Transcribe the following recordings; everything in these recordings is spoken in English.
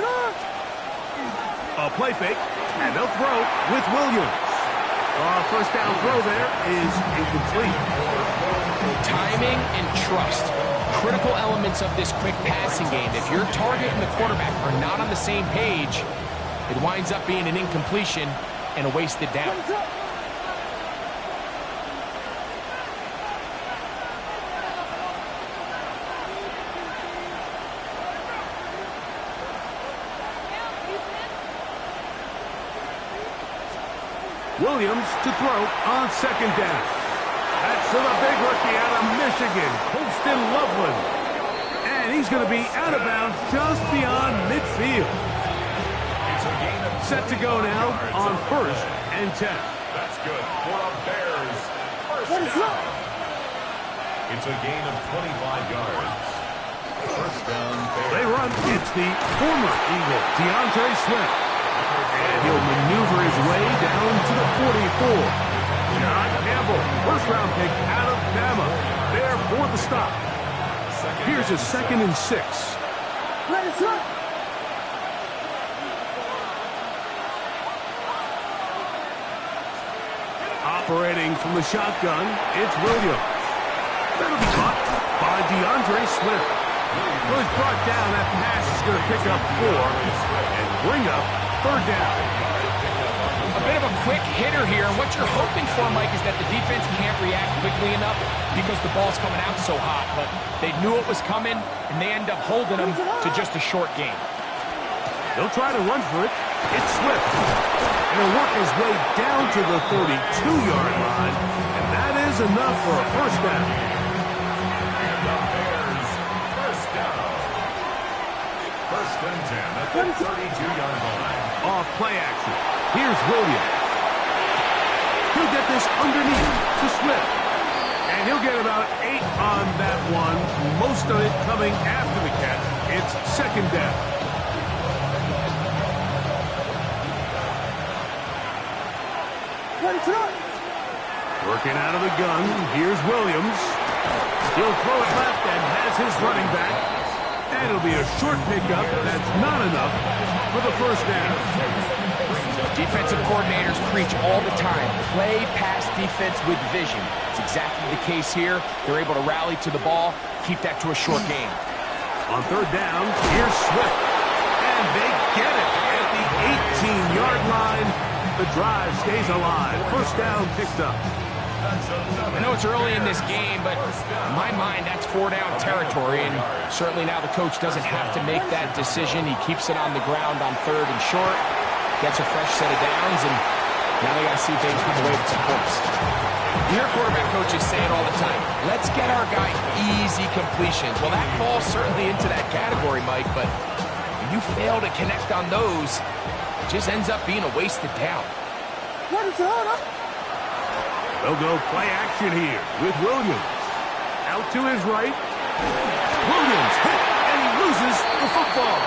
A play fake, and they'll throw with Williams. First down throw there is incomplete. Timing and trust. Critical elements of this quick passing game. If your target and the quarterback are not on the same page, it winds up being an incompletion and a wasted down. Williams to throw on second down. That's to the big rookie out of Michigan, Colston Loveland. And he's going to be out of bounds just beyond midfield. Set to go now on 1st and 10. That's good for a Bears first down. It's a gain of 25 yards. First down, Bears. They run. It's the former Eagle, DeAndre Swift. And he'll maneuver his way down to the 44. John Campbell, first-round pick out of Bama. There for the stop. Here's a 2nd and 6. Operating from the shotgun, it's Williams. That'll be caught by DeAndre Swift. Well, he's brought down. That pass is going to pick up 4 and bring up 3rd down. A bit of a quick hitter here. What you're hoping for, Mike, is that the defense can't react quickly enough because the ball's coming out so hot. But they knew it was coming, and they end up holding them to just a short game. They'll try to run for it. It's Swift. And he'll work his way down to the 32-yard line. And that is enough for a first down. And the Bears first down. 1st and 10 at the 32-yard line. Off play action. Here's Williams. He'll get this underneath to Swift. And he'll get about 8 on that one. Most of it coming after the catch. It's 2nd down. Working out of the gun. Here's Williams. He'll throw it left and has his running back. And it'll be a short pickup. That's not enough for the first down. Defensive coordinators preach all the time. Play pass defense with vision. It's exactly the case here. They're able to rally to the ball, keep that to a short game. On 3rd down, here's Swift. And they get it at the 18-yard line. The drive stays alive. First down picked up. I know it's early in this game, but in my mind, that's 4-down territory, and certainly now the coach doesn't have to make that decision. He keeps it on the ground on 3rd and short, gets a fresh set of downs, and now they got to see if they can come away with some points. You hear quarterback coaches say it all the time, let's get our guy easy completions. Well, that falls certainly into that category, Mike, but when you fail to connect on those, it just ends up being a wasted down. They'll go play action here with Williams. Out to his right. Williams hit, and he loses the football.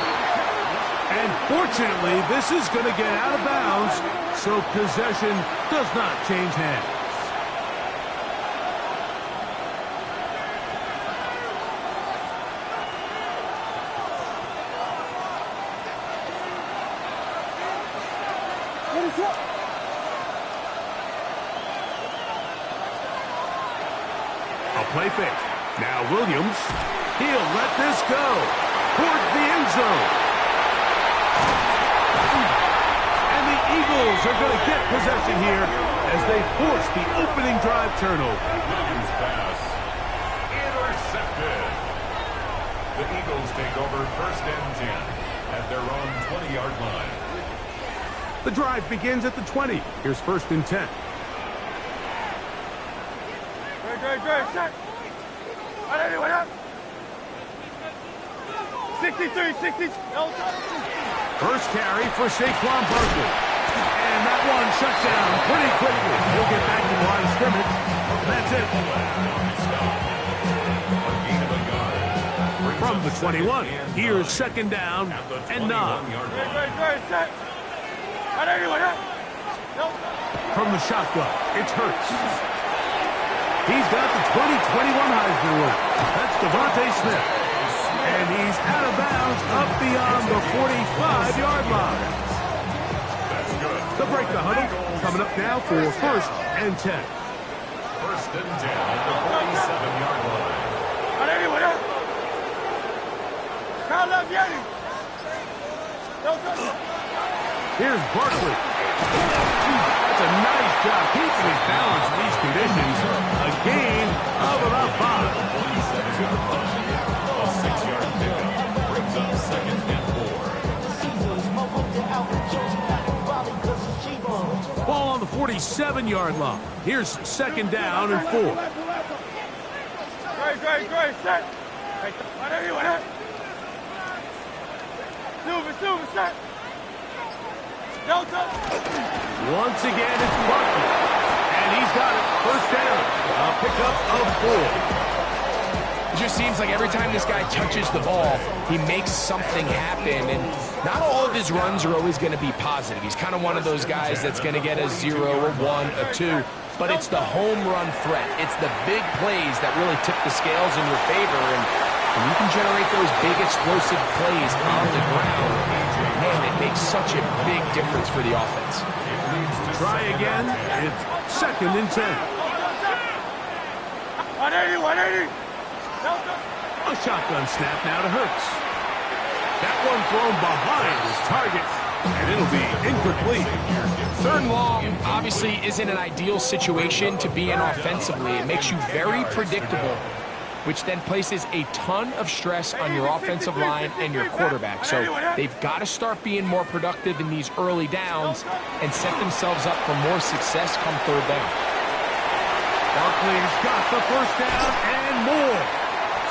And fortunately, this is going to get out of bounds, so possession does not change hands. A play fake. Now Williams. He'll let this go towards the end zone. And the Eagles are going to get possession here as they force the opening drive turnover. Williams pass intercepted. The Eagles take over 1st and 10 at their own 20-yard line. The drive begins at the 20. Here's 1st and 10. Set. 63, 60. First carry for Saquon Barkley. And that one shut down pretty quickly. He'll get back to the line of scrimmage. That's it. From the 21, here's 2nd down and 9. From the shotgun, it's Hurts. He's got the 2021 Heisman winner. That's Devontae Smith. And he's out of bounds up beyond the 45-yard line. That's good. The break the huddle coming up now for 1st and 10. 1st and 10 at the 47-yard line. Here's Barkley. That's a nice job keeping his balance in these conditions. A gain of about 5. 27-yard line. A 6-yard pickup brings up 2nd and 4. Ball on the 47-yard line. Here's 2nd down and 4. Great, set. Silver, set. Delta. Once again, it's Barkley. And he's got it. 1st down. A pickup of 4. It just seems like every time this guy touches the ball, he makes something happen. And not all of his runs are always going to be positive. He's kind of one of those guys that's going to get a 0, a 1, a 2. But it's the home run threat. It's the big plays that really tip the scales in your favor. And when you can generate those big explosive plays on the ground, man, it makes such a big difference for the offense. Try again. It's 2nd and 10. 180. A shotgun snap now to Hurts. That one thrown behind his target, and it'll be incomplete. 3rd and long obviously isn't an ideal situation to be in offensively. It makes you very predictable, which then places a ton of stress on your offensive line and your quarterback. So they've got to start being more productive in these early downs and set themselves up for more success come 3rd down. Barkley's got the 1st down and more.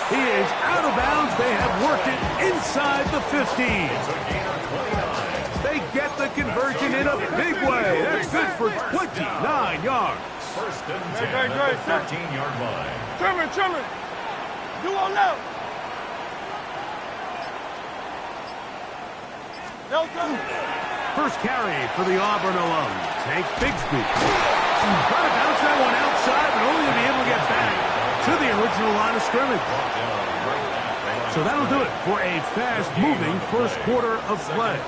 He is out of bounds. They have worked it inside the 15. They get the conversion in a big way. That's good for 29 yards. 1st and 10 at the 13-yard line. Trimmer. You won't know. Delta. 1st carry for the Auburn alum, Tank Bigsby. Trying to bounce that one outside, but only to be able to get back to the original line of scrimmage. So that'll do it for a fast-moving 1st quarter of play.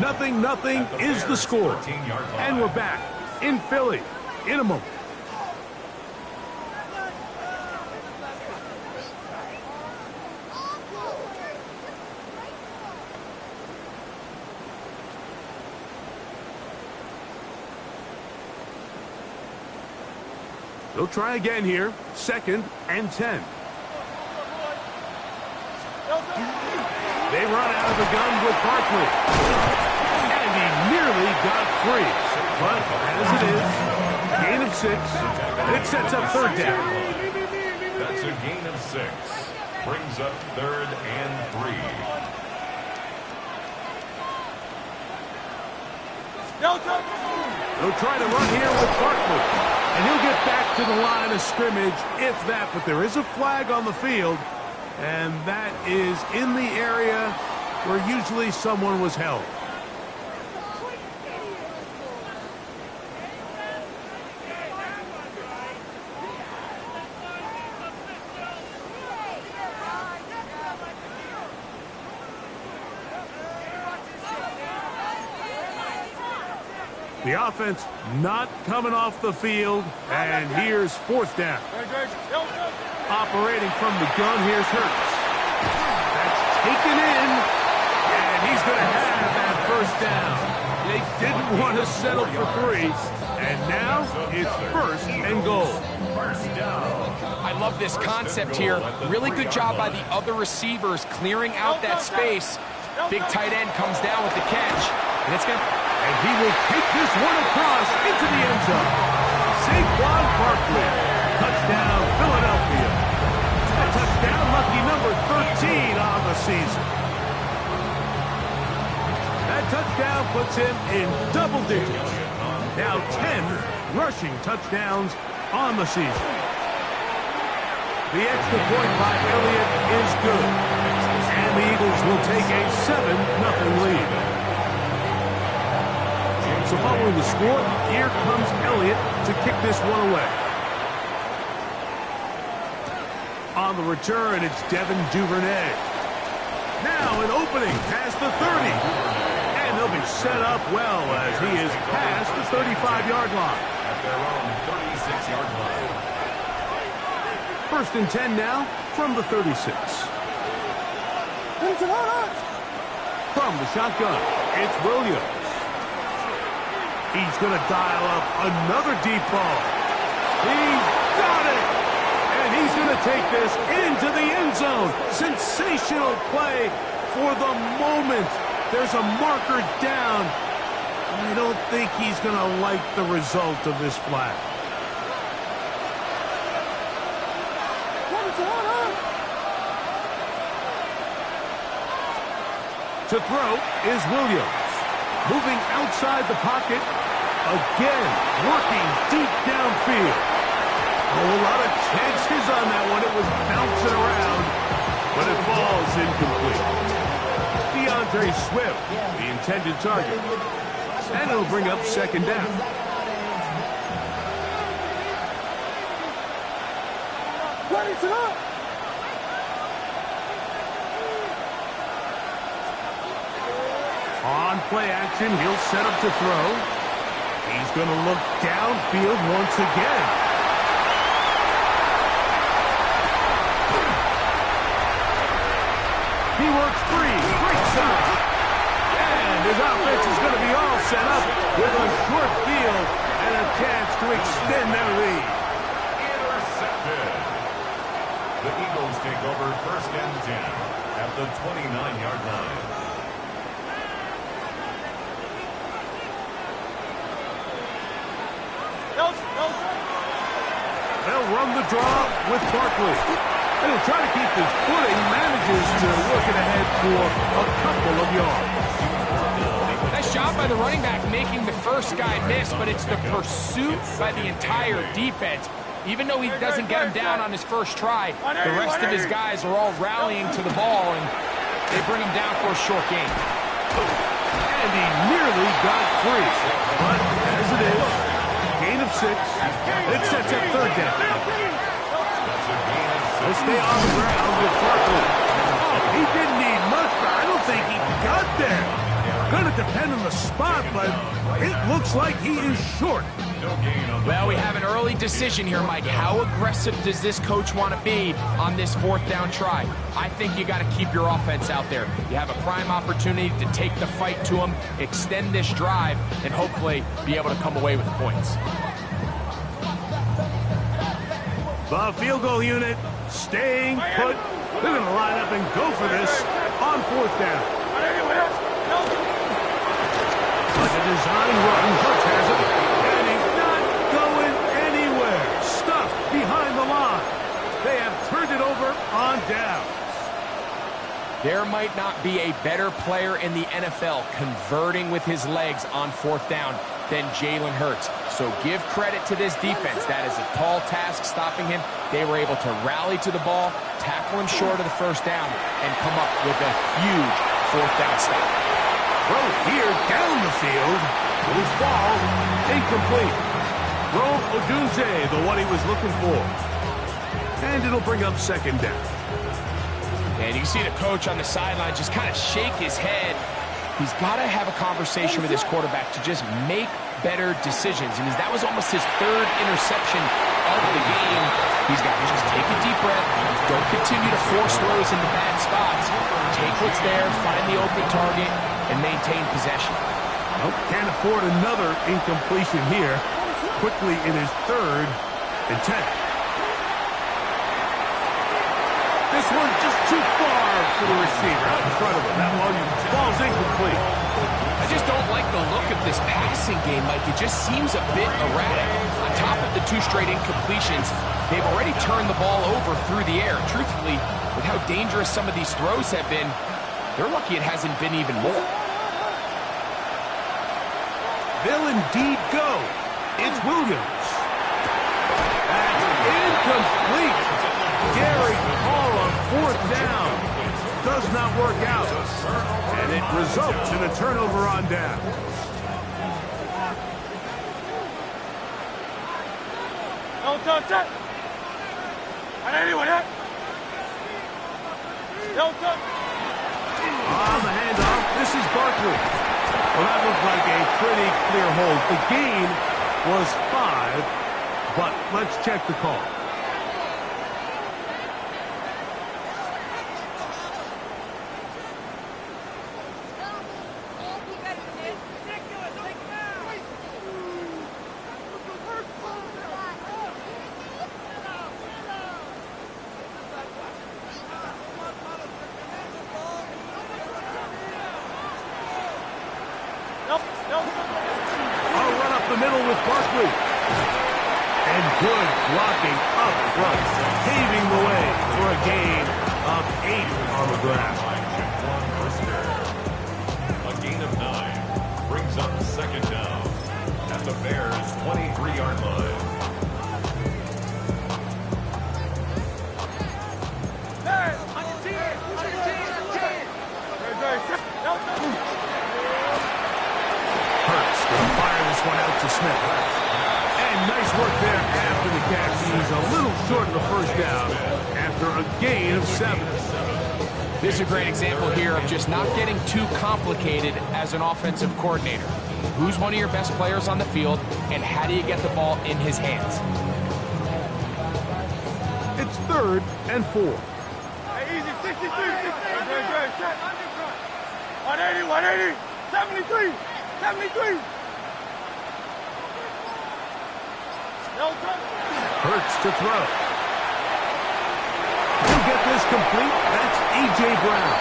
0-0 is the score. And we're back in Philly in a moment. They'll try again here. 2nd and 10. They run out of the gun with Barkley. And he nearly got free. But as it is, gain of 6. It sets up 3rd down. That's a gain of 6. Brings up 3rd and 3. They'll try to run here with Barkley. And he'll get back to the line of scrimmage, if that. But there is a flag on the field. And that is in the area where usually someone was held. The offense not coming off the field, and here's 4th down. Operating from the gun, here's Hurts. That's taken in, and he's going to have that 1st down. They didn't want to settle for 3, and now it's 1st and goal. I love this concept here. Really good job by the other receivers clearing out that space. Big tight end comes down with the catch, and it's going to... And he will take this one across into the end zone. Saquon Barkley. Touchdown, Philadelphia. A touchdown, lucky number 13 on the season. That touchdown puts him in double digits. Now 10 rushing touchdowns on the season. The extra point by Elliott is good. And the Eagles will take a 7-0 lead. So following the score, here comes Elliott to kick this one away. On the return, it's Devin Duvernay. Now an opening past the 30. And they'll be set up well as he is past the 35-yard line. At their own 36-yard line. 1st and 10 now from the 36. From the shotgun, it's Williams. He's going to dial up another deep ball. He's got it! And he's going to take this into the end zone. Sensational play for the moment. There's a marker down. I don't think he's going to like the result of this flag. To throw is Williams. Moving outside the pocket. Again, working deep downfield. A lot of chances on that one. It was bouncing around, but it falls incomplete. DeAndre Swift, the intended target. And it'll bring up 2nd down. On play action, he'll set up to throw. He's going to look downfield once again. He works free, great side. And his offense is going to be all set up with a short field and a chance to extend their lead. Intercepted. The Eagles take over 1st and 10 at the 29-yard line. They'll run the draw with Barkley. And he'll try to keep his footing, manages to work it ahead for a couple of yards. Nice job by the running back making the first guy miss, but it's the pursuit by the entire defense. Even though he doesn't get him down on his first try, the rest of his guys are all rallying to the ball, and they bring him down for a short gain. And he nearly got free. But as it is, gain of 6. It sets up 3rd down. They'll stay on the ground with Barkley. Oh, he didn't need much, but I don't think he got there. Going to depend on the spot, but it looks like he is short. Well, we have an early decision here, Mike. How aggressive does this coach want to be on this 4th down try? I think you got to keep your offense out there. You have a prime opportunity to take the fight to him, extend this drive, and hopefully be able to come away with points. The field goal unit staying put. They're going to line up and go for this on 4th down. Like a design run, Hurts has it, and he's not going anywhere. Stuffed behind the line. They have turned it over on downs. There might not be a better player in the NFL converting with his legs on 4th down than Jalen Hurts. So give credit to this defense. That is a tall task stopping him. They were able to rally to the ball, tackle him short of the 1st down, and come up with a huge 4th down stop. Throw here down the field. Will fall. Incomplete. Rome Odunze, the one he was looking for. And it'll bring up 2nd down. And you can see the coach on the sideline just kind of shake his head. He's got to have a conversation with his quarterback to just make better decisions. And that was almost his 3rd interception of the game. He's got to just take a deep breath. Don't continue to force throws into bad spots. Take what's there, find the open target, and maintain possession. Well, can't afford another incompletion here. Quickly in his 3rd and 10. This one just too far for the receiver. Out in front of him. That one falls incomplete. I just don't like the look of this passing game, Mike. It just seems a bit erratic. On top of the 2 straight incompletions, they've already turned the ball over through the air. Truthfully, with how dangerous some of these throws have been, they're lucky it hasn't been even more. They'll indeed go. It's Williams. That's incomplete. Gary Hall on 4th down. Does not work out. And it results in a turnover on down. No touch. And anyone hit? No touch. On the handoff, this is Barkley. Well, that looked like a pretty clear hold. The gain was 5, but let's check the call. I'll run up the middle with Barkley. And good blocking up front, paving the way for a gain of 8 on the ground. A gain of 9 brings up second down at the Bears' 23-yard line. Hurts going to fire this one out to Smith. And nice work there after the catch. He's a little short of the first down after a gain of 7. This is a great example here of just not getting too complicated as an offensive coordinator. Who's one of your best players on the field, and how do you get the ball in his hands? It's 3rd and 4. Hey, easy, 63, 180, 180, 73, 73. Hurts to throw. He'll get this complete. That's A.J. Brown.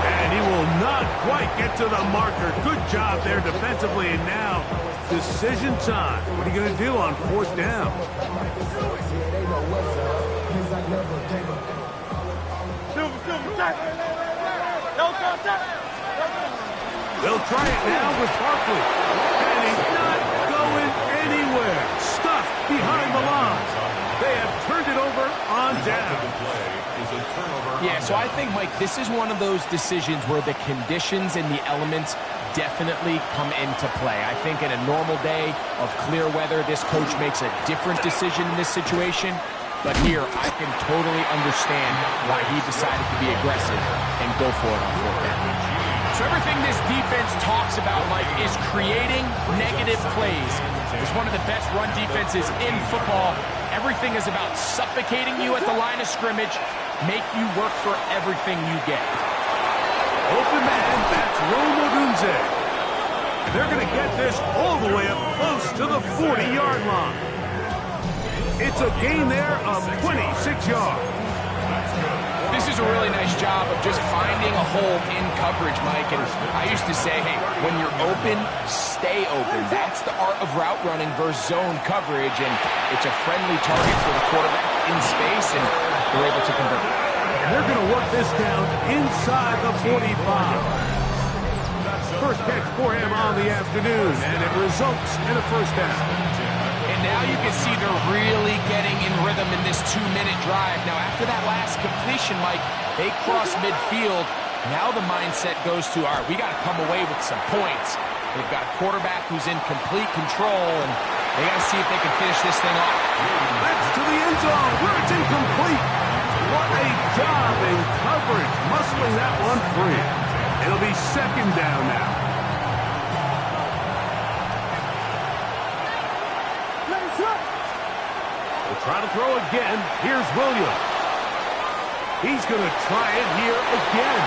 And he will not quite get to the marker. Good job there defensively. And now, decision time. What are you going to do on 4th down? They'll try it now with Barkley. And he's not going anywhere. Stuffed behind the line. They have turned it over on down. Yeah, so I think, Mike, this is one of those decisions where the conditions and the elements definitely come into play. I think in a normal day of clear weather, this coach makes a different decision in this situation. But here, I can totally understand why he decided to be aggressive and go for it on 4th down. So everything this defense talks about, Mike, is creating negative plays. It's one of the best run defenses in football. Everything is about suffocating you at the line of scrimmage, make you work for everything you get. Open man, that's Rome Odunze. They're going to get this all the way up close to the 40-yard line. It's a gain there of 26 yards. This is a really nice job of just finding a hole in coverage, Mike. And I used to say, hey, when you're open, stay open. That's the art of route running versus zone coverage. And it's a friendly target for the quarterback in space, and they're able to convert. And they're going to work this down inside the 45. First catch for him on the afternoon, and it results in a first down. And now you can see they're really getting in rhythm in this 2-minute drive. Now, after that last completion, Mike, they cross midfield. Now the mindset goes to, all right, we got to come away with some points. They've got a quarterback who's in complete control, and they got to see if they can finish this thing off. That's to the end zone where it's incomplete. What a job in coverage, muscling that one free. It'll be 2nd down now. They'll try to throw again. Here's Williams. He's going to try it here again.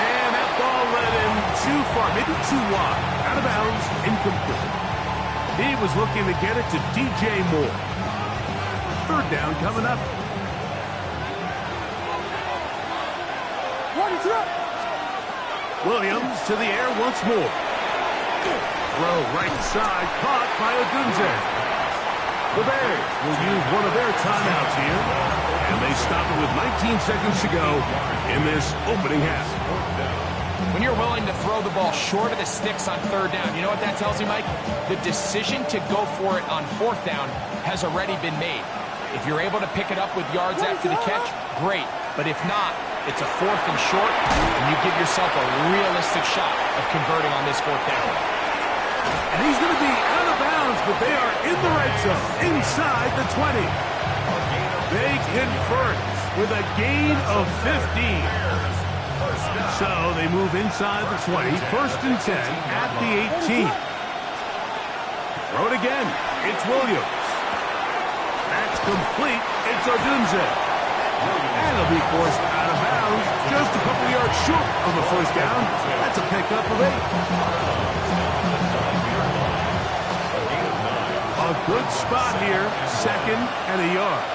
And that ball led him too far, maybe too wide. Out of bounds, incomplete. He was looking to get it to DJ Moore. 3rd down coming up. Williams to the air once more. Throw right side, caught by Odunze. The Bears will use one of their timeouts here. And they stop it with 19 seconds to go in this opening half. When you're willing to throw the ball short of the sticks on 3rd down, you know what that tells you, Mike? The decision to go for it on 4th down has already been made. If you're able to pick it up with yards after the catch, great. But if not, it's a 4th and short, and you give yourself a realistic shot of converting on this 4th down. And he's going to be out of bounds, but they are in the red zone, inside the 20. They convert with a gain of 15. So they move inside the 20, 1st and 10 at the 18. Throw it again. It's Williams. That's complete. It's Odunze. And it'll be forced out of bounds just a couple yards short of the 1st down. That's a pickup of 8. A good spot here, 2nd and a yard.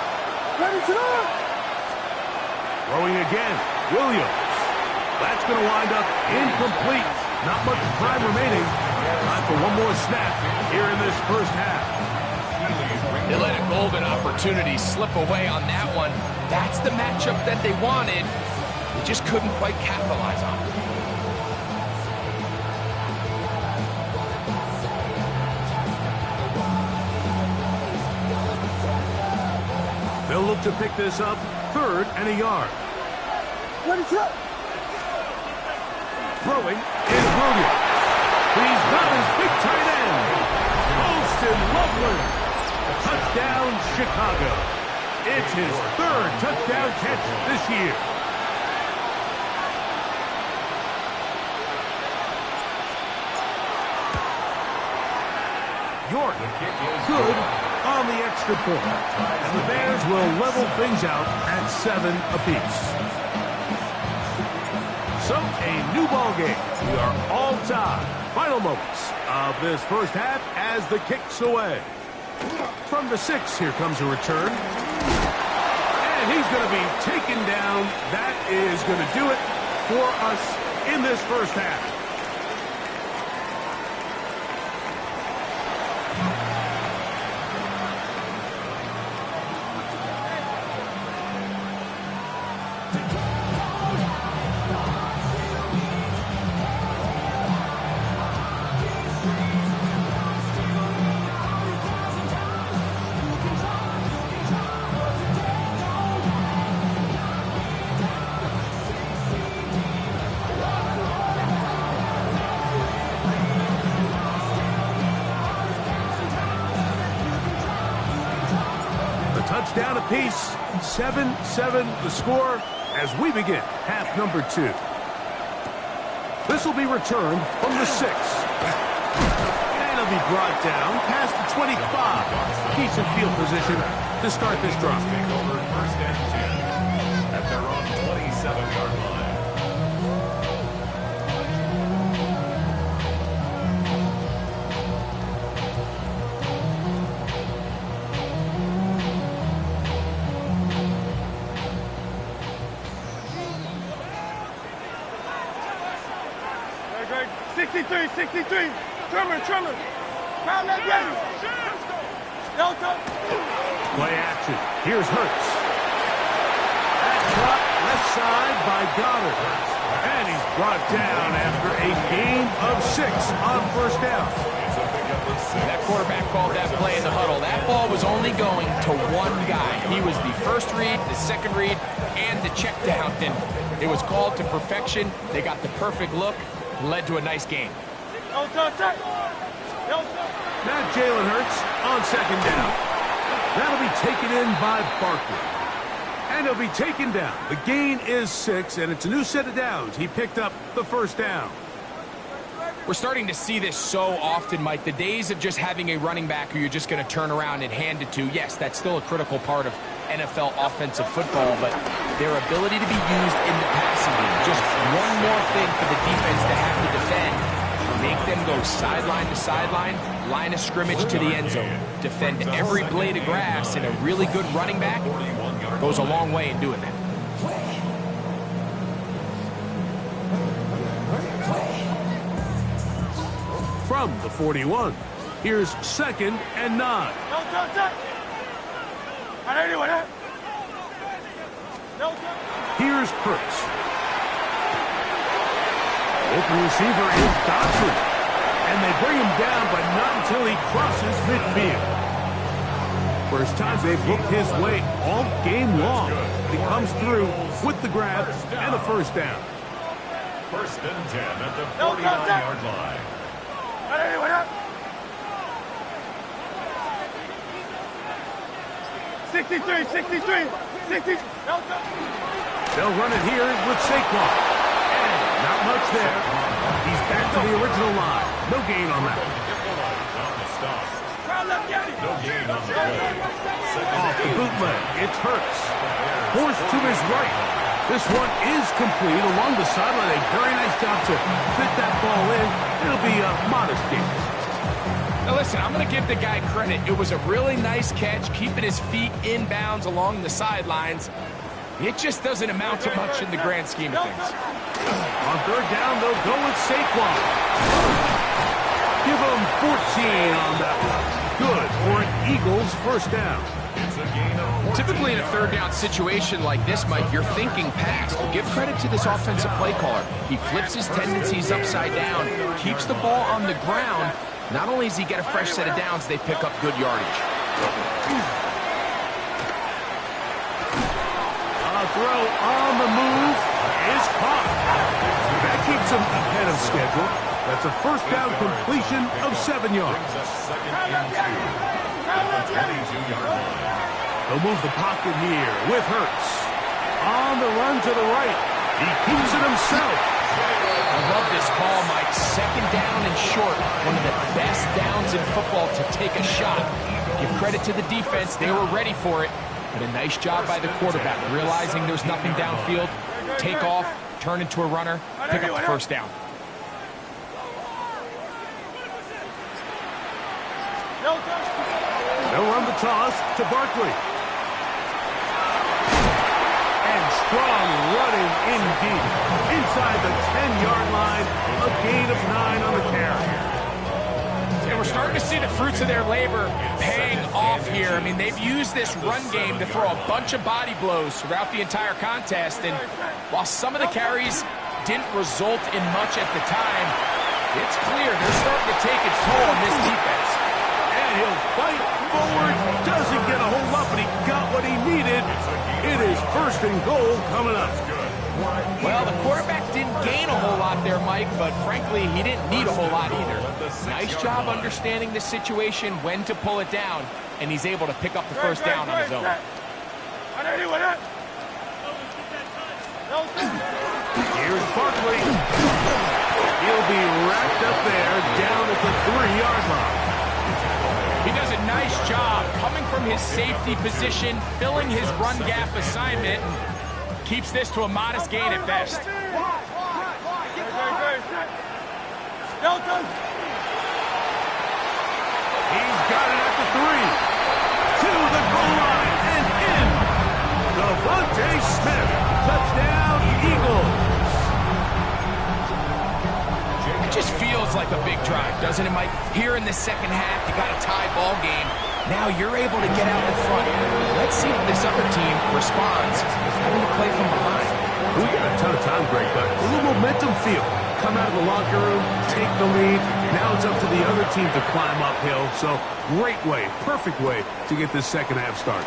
Throwing again, Williams. That's going to wind up incomplete. Not much time remaining. Time for one more snap here in this 1st half. They let a golden opportunity slip away on that one. That's the matchup that they wanted. They just couldn't quite capitalize on it. They'll look to pick this up, 3rd and a yard. Throwing is Williams. He's got his big tight end. Colston Loveland. Touchdown, Chicago. It's his 3rd touchdown catch this year. York, good on the extra point. And the Bears will level things out at 7 apiece. So, a new ball game. We are all tied. Final moments of this 1st half as the kick's away. From the 6, here comes a return. And he's going to be taken down. That is going to do it for us in this 1st half. Touchdown apiece, 7-7 the score as we begin half number 2. This will be returned from the 6. And it'll be brought down past the 25. Decent field position to start this drive. 1st and 10 at their own 27-yard line. Greg, 63. Trimmer. Round that ready. Delta. Play action. Here's Hurts. That caught left side by Goddard. And he's brought down after a gain of 6 on 1st down. That quarterback called that play in the huddle. That ball was only going to one guy. He was the 1st read, the 2nd read, and the check down. And it was called to perfection. They got the perfect look. Led to a nice game. Now Jalen Hurts on 2nd down. That'll be taken in by Barkley. And he'll be taken down. The gain is 6, and it's a new set of downs. He picked up the 1st down. We're starting to see this so often, Mike. The days of just having a running back who you're just going to turn around and hand it to, yes, that's still a critical part of NFL offensive football, but their ability to be used in the passing game, just one more thing for the defense to have to defend, make them go sideline to sideline, line of scrimmage to the end zone, defend every blade of grass, and a really good running back goes a long way in doing that. From the 41, here's 2nd and 9. Here's Hurts. Open receiver is Dodson. And they bring him down, but not until he crosses midfield. First time they've looked his way all game long. He comes through with the grab and the 1st down. 1st and 10 at the 49-yard line. 63. They'll run it here with Saquon. much there. He's back to the original line. No gain on that. No gain on the play. Off the bootleg. It's Hurts. Forced to his right. This one is complete along the sideline. A very nice job to fit that ball in. It'll be a modest gain. Now listen, I'm going to give the guy credit. It was a really nice catch, keeping his feet inbounds along the sidelines. It just doesn't amount to much in the grand scheme of things. On third down, they'll go with Saquon. Give him 14 on that one. Good for an Eagles first down. It's a gain of 14. Typically in a third down situation like this, Mike, you're thinking pass. Well, give credit to this offensive play caller. He flips his tendencies upside down, keeps the ball on the ground. Not only does he get a fresh set of downs, they pick up good yardage. A throw on the move is caught. That keeps him ahead of schedule. That's a first down completion of 7 yards. Brings us second and 2 at the 22-yard line. They'll move the pocket here with Hurts. On the run to the right. He keeps it himself. I love this call, Mike. Second down and short. One of the best downs in football to take a shot. Give credit to the defense. They were ready for it. But a nice job by the quarterback, realizing there's nothing downfield. Take off, turn into a runner, pick up the first down. They'll run the toss to Barkley. And strong running in deep. Inside the 10-yard line, a gain of 9 on the carry. And we're starting to see the fruits of their labor paying off here. I mean, they've used this run game to throw a bunch of body blows throughout the entire contest. And while some of the carries didn't result in much at the time, it's clear they're starting to take its toll on this defense. And he'll fight forward. Doesn't get a whole lot, but he got what he needed. It is first and goal coming up. Well, the quarterback didn't gain a whole lot there, Mike, but frankly, he didn't need a whole lot either. Nice job understanding the situation, when to pull it down, and he's able to pick up the first down on his own. Here's Barkley. He'll be wrapped up there down at the 3-yard line. He does a nice job coming from his safety position, filling his run gap assignment, and keeps this to a modest gain at best. He's got it at the 3. To the goal line and in. Devontae Smith. Touchdown, Eagles. It just feels like a big drive, doesn't it, Mike? Here in the second half, you got a tie ball game. Now you're able to get out in front. Let's see if this other team responds, having to play from behind. We got a ton of time, Greg, but a little momentum feel. Come out of the locker room, take the lead. Now it's up to the other team to climb uphill. So great way, perfect way to get this second half started.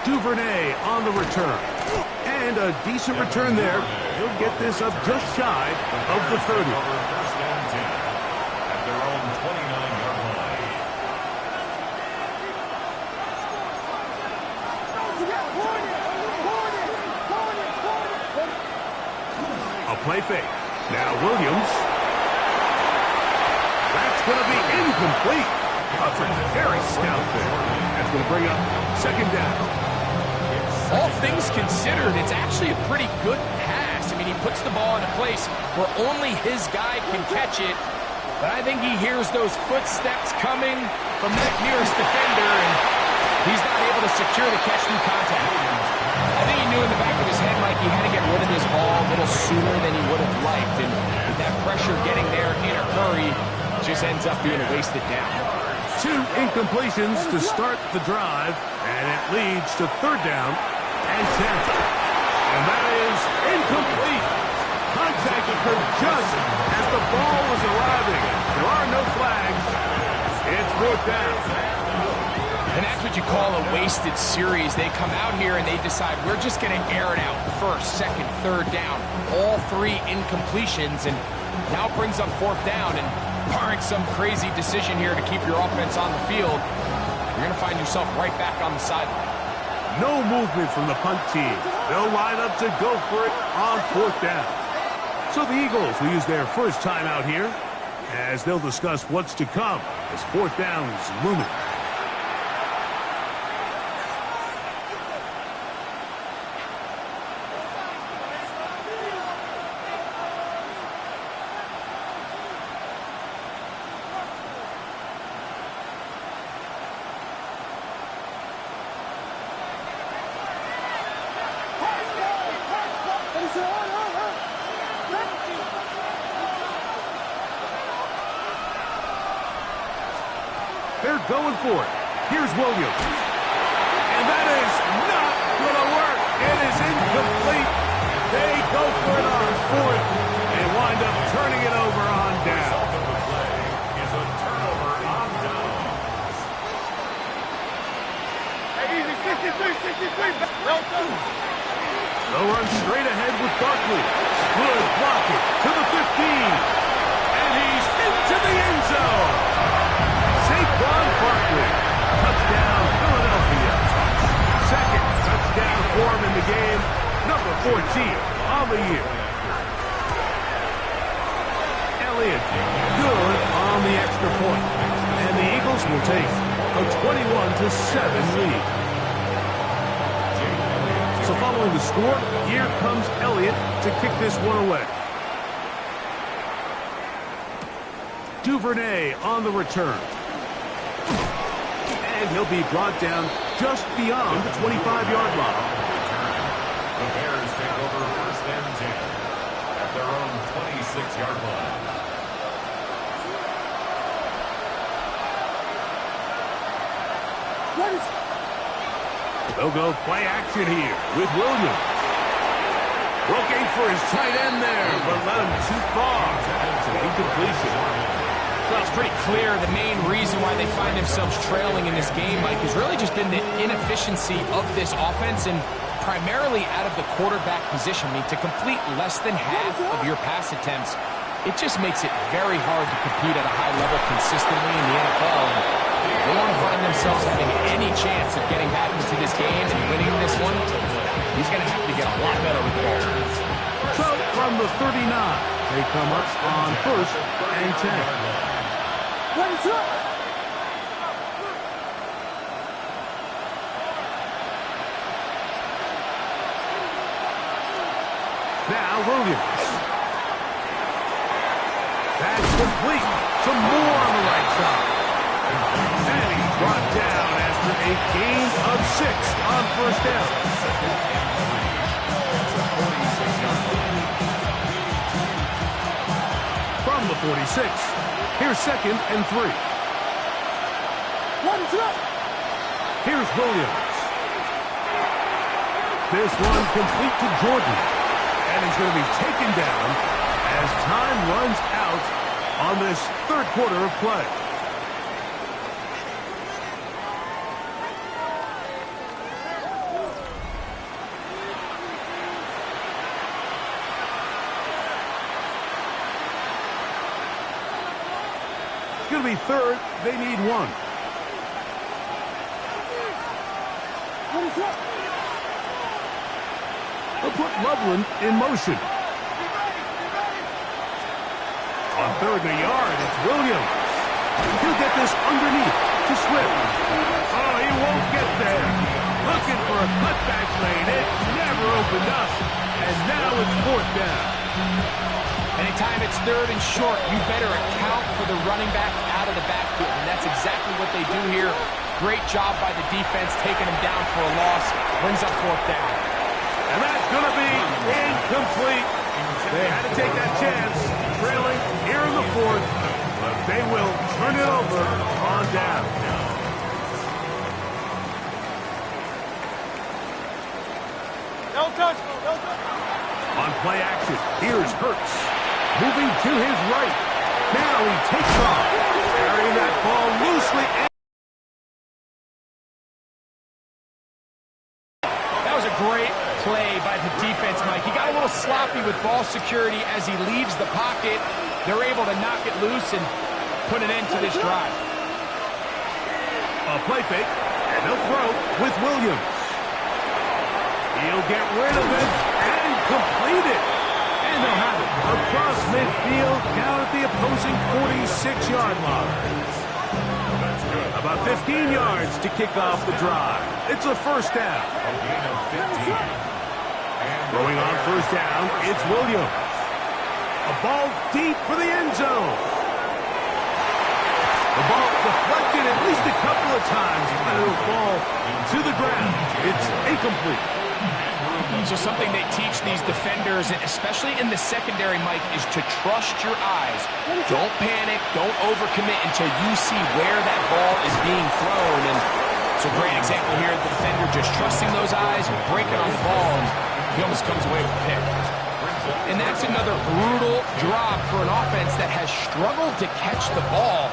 Duvernay on the return. And a decent return there. He'll get this up just shy of the 30. First and 10 at their own 29-yard line. A play fake. Now Williams. That's going to be incomplete. That's a very stout there. That's going to bring up second down. All things considered, it's actually a pretty good pass. I mean, he puts the ball in a place where only his guy can catch it. But I think he hears those footsteps coming from that nearest defender, and he's not able to secure the catch through contact. I think he knew in the back of his head, Mike, he had to get rid of this ball a little sooner than he would have liked. And with that pressure getting there in a hurry, it just ends up being a wasted down. 2 incompletions to start the drive, and it leads to third down and 10. And that is incomplete. Contact occurred just as the ball was arriving. There are no flags. It's fourth down. And that's what you call a wasted series. They come out here and they decide, we're just going to air it out. First, second, third down. All 3 incompletions, and now it brings up fourth down. And barring some crazy decision here to keep your offense on the field, you're going to find yourself right back on the sideline. No movement from the punt team. They'll line up to go for it on fourth down. So the Eagles will use their first time out here as they'll discuss what's to come as fourth down is looming. They're going for it. Here's Williams. And that is not going to work. It is incomplete. They go for it on fourth and wind up turning it over on down. The result of the play is a turnover on down. Hey, easy, 63. They'll run straight ahead with Barkley. Good blocking to the 15. And he's into the end zone. Saquon Barkley. Touchdown, Philadelphia. Second touchdown for him in the game. Number 14 on the year. Elliott, good on the extra point. And the Eagles will take a 21-7 lead. So following the score, here comes Elliott to kick this one away. Duvernay on the return. And he'll be brought down just beyond the 25-yard line. The Bears take over first and 10 at their own 26-yard line. They'll go play action here with Williams. Looking for his tight end there, but let him too far. It's an incompletion. Well, it's pretty clear the main reason why they find themselves trailing in this game, Mike, has really just been the inefficiency of this offense and primarily out of the quarterback position. I mean, to complete less than half of your pass attempts, it just makes it very hard to compete at a high level consistently in the NFL. And they want to find themselves having any chance of getting back into this game and winning this one. He's going to have to get a lot better with the ball. So from the 39, they come up on first and 10. Now Williams. That's complete. Some more on the right side. And he's brought down after a gain of 6 on first down. From the 46, here's second and 3. Here's Williams. This one complete to Jordan. And he's going to be taken down as time runs out on this third quarter of play. It's going to be third. They need 1. They'll put Loveland in motion. On third and a yard, it's Williams. He'll get this underneath to Swift. Oh, he won't get there. Looking for a cutback lane. It's never opened up. And now it's fourth down. Anytime it's third and short, you better account for the running back out of the backfield. And that's exactly what they do here. Great job by the defense, taking him down for a loss. Brings up fourth down. And that's going to be incomplete. They had to take that chance, trailing here in the fourth, but they will turn it over on down. No touch. On play action, here's Hurts. Moving to his right. Now he takes off, carrying that ball loosely. That was a great play by the defense, Mike. He got a little sloppy with ball security as he leaves the pocket. They're able to knock it loose and put an end to this drive. A play fake, and they'll throw with Williams. He'll get rid of it and complete it. And they'll have it. across midfield, down at the opposing 46-yard line. About 15 yards to kick off the drive. It's a first down. A gain of 15. Throwing on first down, it's Williams. A ball deep for the end zone. The ball deflected at least a couple of times, but it'll fall to the ground. It's incomplete. So something they teach these defenders, especially in the secondary, Mike, is to trust your eyes. Don't panic. Don't overcommit until you see where that ball is being thrown. And it's a great example here. The defender just trusting those eyes and breaking on the ball, and he almost comes away with a pick. And that's another brutal drop for an offense that has struggled to catch the ball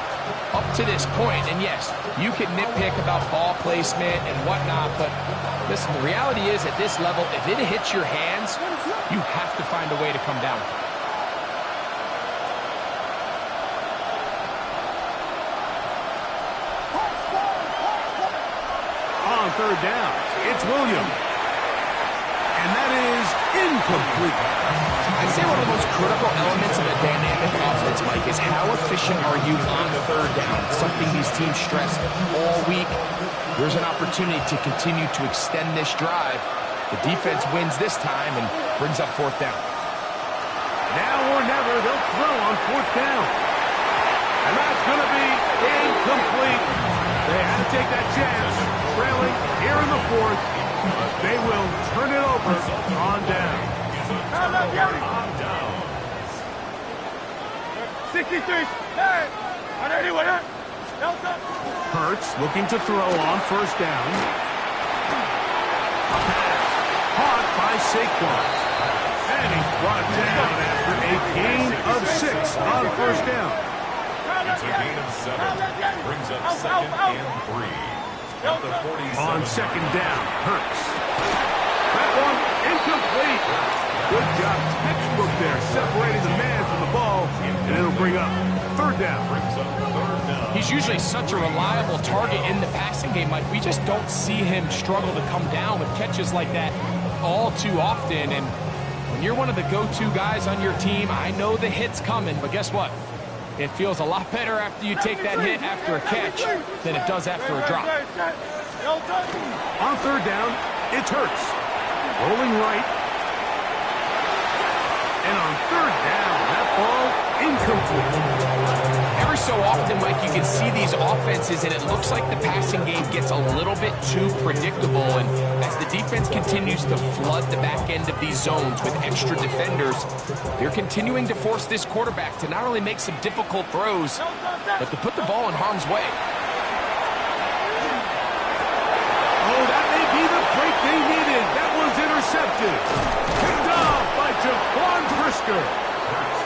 up to this point. And yes, you can nitpick about ball placement and whatnot, but listen, the reality is at this level, if it hits your hands, you have to find a way to come down with it. On third down, it's Williams. And that is incomplete. I'd say one of the most critical elements of a dynamic offense, Mike, is how efficient are you on third down? Something these teams stress all week. There's an opportunity to continue to extend this drive. The defense wins this time and brings up fourth down. Now or never, they'll throw on fourth down. And that's going to be incomplete. They had to take that chance, trailing here in the fourth. They will turn it over on down. 63, hey, 180, Hurts looking to throw on first down. A pass caught by Saquon. And he's brought down after a gain of 6 on first down. It's a gain of 7. Brings up second and 3. At the 47. On second down, Hurts. That one incomplete. Good job, textbook there, separating the man from the ball, and it'll bring up third down. He's usually such a reliable target in the passing game, Mike. We just don't see him struggle to come down with catches like that all too often. And when you're one of the go-to guys on your team, I know the hit's coming, but guess what? It feels a lot better after you take that hit after a catch than it does after a drop. On third down, it's Hurts. Rolling right. And on third down, that ball incomplete. Every so often, Mike, you can see these offenses, and it looks like the passing game gets a little bit too predictable. And as the defense continues to flood the back end of these zones with extra defenders, they're continuing to force this quarterback to not only make some difficult throws, but to put the ball in harm's way. Oh, that may be the break they needed. That was intercepted. Picked off by Jaquan Brisker.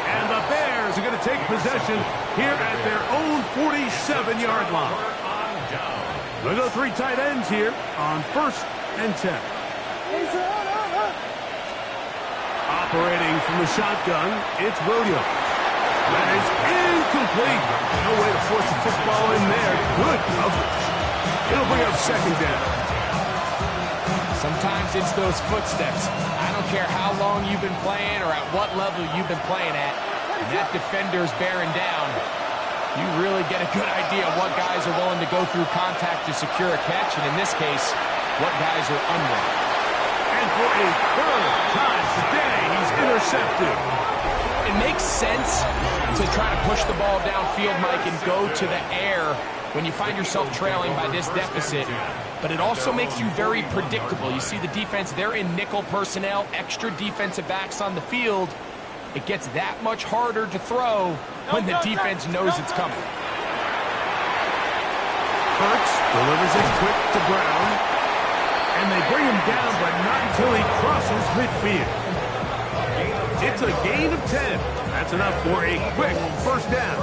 And the Bears are going to take possession here at their own 47-yard line. They'll go 3 tight ends here on first and 10. Operating from the shotgun, it's Williams. That is incomplete. No way to force the football in there. Good coverage. It'll bring up second down. Sometimes it's those footsteps. I don't care how long you've been playing or at what level you've been playing at. And that defender's bearing down. You really get a good idea of what guys are willing to go through contact to secure a catch, and in this case, what guys are unwilling. And for a third time today, he's intercepted. It makes sense to try to push the ball downfield, Mike, and go to the air when you find yourself trailing by this deficit. But it also makes you very predictable. You see the defense, they're in nickel personnel, extra defensive backs on the field. It gets that much harder to throw when the defense knows it's coming. Hurts delivers it quick to Brown. And they bring him down, but not until he crosses midfield. It's a gain of 10. That's enough for a quick first down.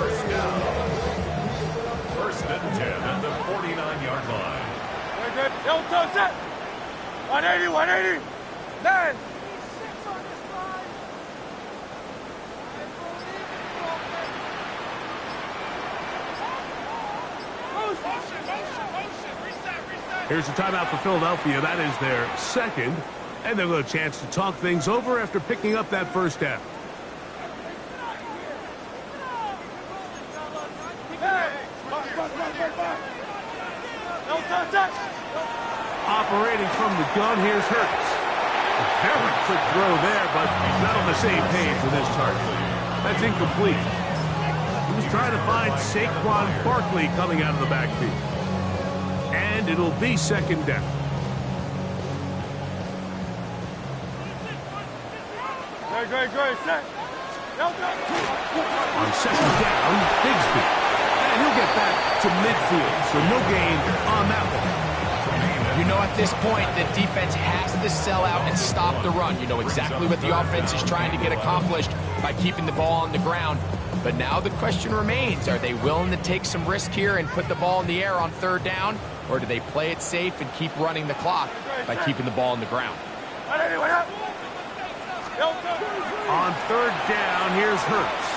First and 10 at the 49-yard line. Very good. Don't touch it. 180, 180. 9. Here's a timeout for Philadelphia. That is their second. And they'll get a chance to talk things over after picking up that first down. from the gun. Here's Hurts. A very quick throw there, but not on the same page with his target. That's incomplete. He was trying to find Saquon Barkley coming out of the backfield. And it'll be second down. Great, set. On second down, Bigsby. And he'll get back to midfield, so no gain on that one. You know, at this point, the defense has to sell out and stop the run. You know exactly what the offense is trying to get accomplished by keeping the ball on the ground. But now the question remains, are they willing to take some risk here and put the ball in the air on third down? Or do they play it safe and keep running the clock by keeping the ball on the ground? On third down, here's Hurts.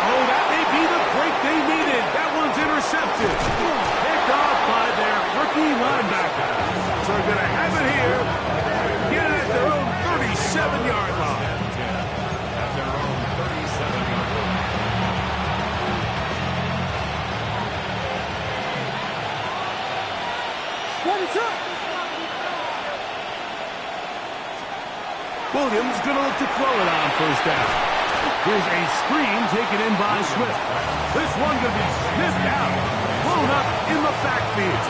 Oh, that may be the break they needed. That one's intercepted. Picked off by their rookie linebacker. So they're going to have it here. Get it at their own 37-yard line. At their own 37-yard line. What is up? Williams going to look to throw it on first down. Here's a screen taken in by Swift. This one going to be sniffed out. Blown up in the backfield.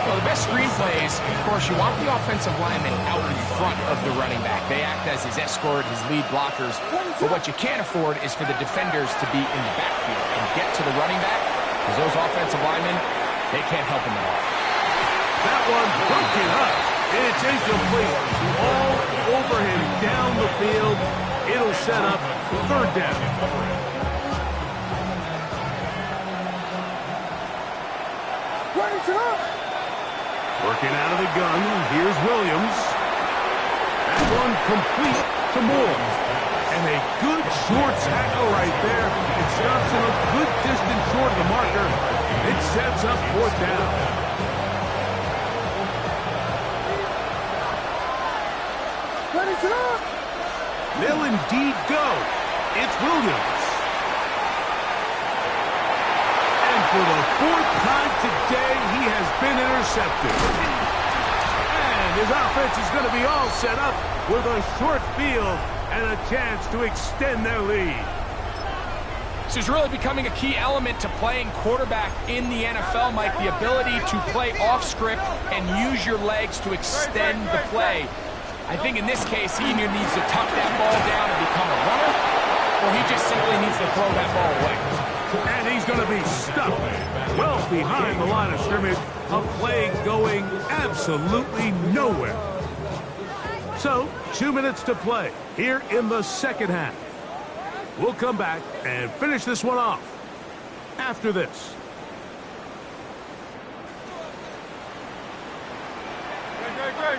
Well, the best screen plays, of course, you want the offensive lineman out in front of the running back. They act as his escort, his lead blockers. But what you can't afford is for the defenders to be in the backfield and get to the running back, because those offensive linemen, they can't help him at all. That one broken up. It's incomplete. All over him down the field. It'll set up third down. Working out of the gun. Here's Williams. That one complete to Moore. And a good short tackle right there. It stops him a good distance short of the marker. It sets up fourth down. They'll indeed go. It's Williams. And for the fourth time today, he has been intercepted. And his offense is going to be all set up with a short field and a chance to extend their lead. This is really becoming a key element to playing quarterback in the NFL, Mike, the ability to play off script and use your legs to extend the play. I think in this case, he either needs to tuck that ball down and become a runner, or he just simply needs to throw that ball away. And he's going to be stuck well behind the line of scrimmage, a play going absolutely nowhere. So, 2 minutes to play here in the second half. We'll come back and finish this one off after this. Great.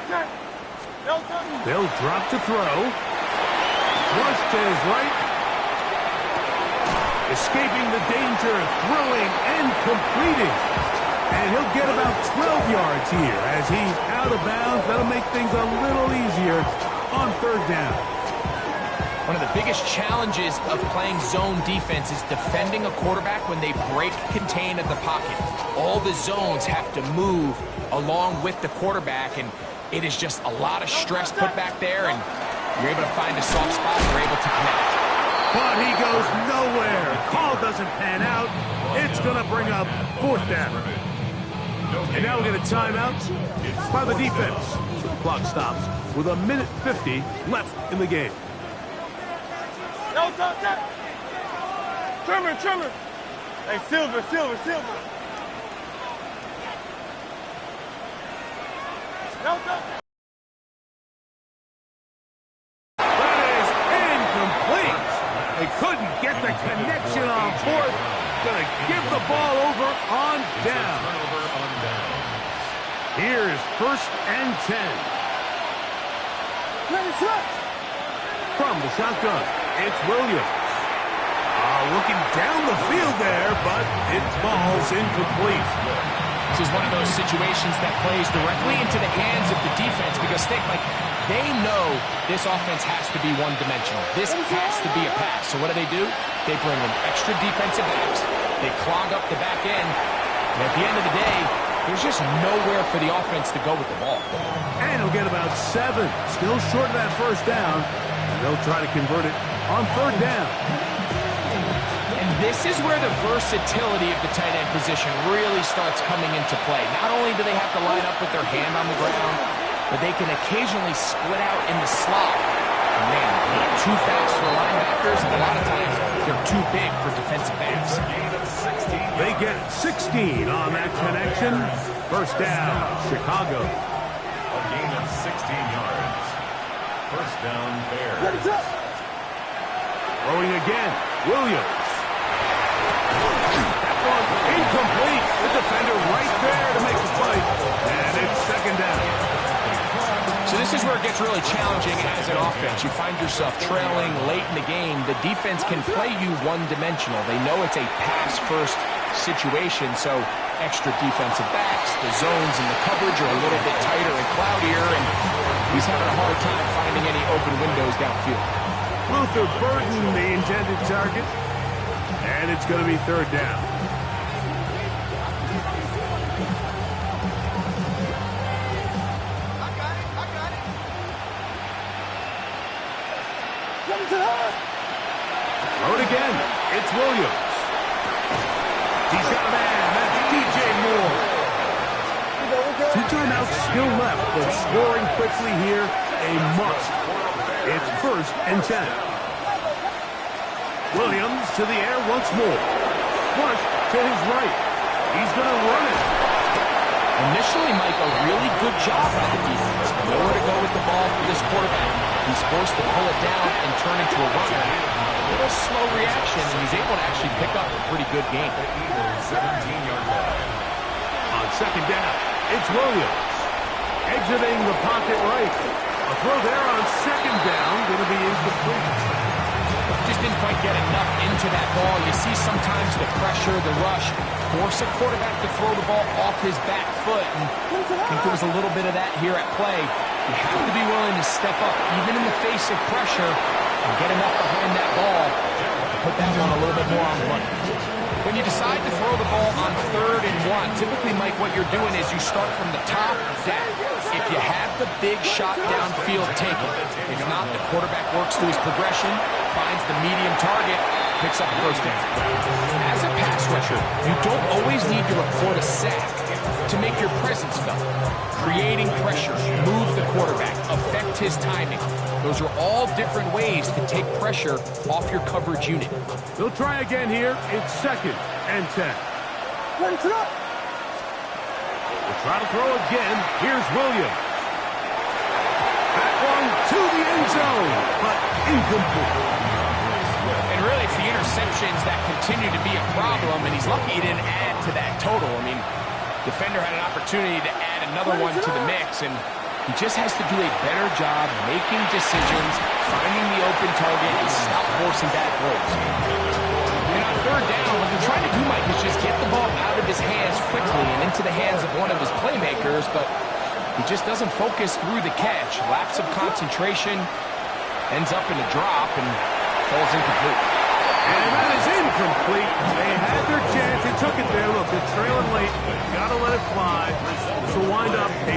They'll drop to throw. Flush to his right. Escaping the danger, throwing and completing. And he'll get about 12 yards here as he's out of bounds. That'll make things a little easier on third down. One of the biggest challenges of playing zone defense is defending a quarterback when they break contain of the pocket. All the zones have to move along with the quarterback, and it is just a lot of stress put back there, and you're able to find a soft spot and you're able to connect. But he goes nowhere. Call doesn't pan out. It's going to bring up fourth down. And now we get a timeout by the defense. So the clock stops with 1:50 left in the game. Trimmer. Hey, Silver. That is incomplete. They couldn't get the connection on fourth. Gonna give the ball over on down. Here's first and 10. From the shotgun, it's Williams. Looking down the field there, but it falls incomplete. This is one of those situations that plays directly into the hands of the defense, because they know this offense has to be one-dimensional. This has to be a pass. So what do? They bring in extra defensive backs. They clog up the back end. And at the end of the day, There's just nowhere for the offense to go with the ball. And he'll get about 7. Still short of that first down. And they'll try to convert it on 3rd down. And this is where the versatility of the tight end position really starts coming into play. Not only do they have to line up with their hand on the ground, but they can occasionally split out in the slot. And man, they're too fast for linebackers, and a lot of times they're too big for defensive backs. They get 16 on that connection. First down, Chicago. A gain of 16 yards. First down, Bears. Throwing again, Williams. That one incomplete. The defender right there to make the play. And it's 2nd down. So this is where it gets really challenging as an offense. You find yourself trailing late in the game. The defense can play you one-dimensional. They know it's a pass-first situation, so extra defensive backs, the zones and the coverage are a little bit tighter and cloudier, and he's having a hard time finding any open windows downfield. Luther Burden, the intended target. And it's going to be 3rd down. Throw it again. It's Williams. He's got a man. That's DJ Moore. 2 timeouts still left, but scoring quickly here, a must. It's 1st and 10. Williams to the air once more. Flush to his right. He's going to run it. Initially, Mike, a really good job by the defense. Nowhere to go with the ball for this quarterback. He's forced to pull it down and turn into a runner. A little slow reaction, and he's able to actually pick up a pretty good game. 17-yard line. On 2nd down, it's Williams. Exiting the pocket right. A throw there on 2nd down, going to be incomplete. Just didn't quite get enough into that ball. You see sometimes the pressure, the rush, force a quarterback to throw the ball off his back foot. And I think there was a little bit of that here at play. You have to be willing to step up, even in the face of pressure, and get enough behind that ball to put that one a little bit more on the money. When you decide to throw the ball on 3rd and 1, typically, Mike, what you're doing is you start from the top down. If you have the big shot downfield, take it. If not, the quarterback works through his progression, finds the medium target, picks up the 1st down. As a pass rusher, you don't always need to record a sack to make your presence felt. Creating pressure, move the quarterback, affect his timing. Those are all different ways to take pressure off your coverage unit. They'll try again here. It's 2nd and 10. They'll try to throw again. Here's Williams. That one to the end zone, but incomplete. And really, it's the interceptions that continue to be a problem, and he's lucky he didn't add to that total. I mean, defender had an opportunity to add another one to the mix, and he just has to do a better job making decisions, finding the open target, and stop forcing bad throws. And on 3rd down, what they're trying to do, Mike, is just get the ball out of his hands quickly and into the hands of one of his playmakers, but he just doesn't focus through the catch. Lapse of concentration, ends up in a drop, and falls incomplete. And that is incomplete. They had their chance. They took it there. Look, they're trailing late. Got to let it fly. This will wind up a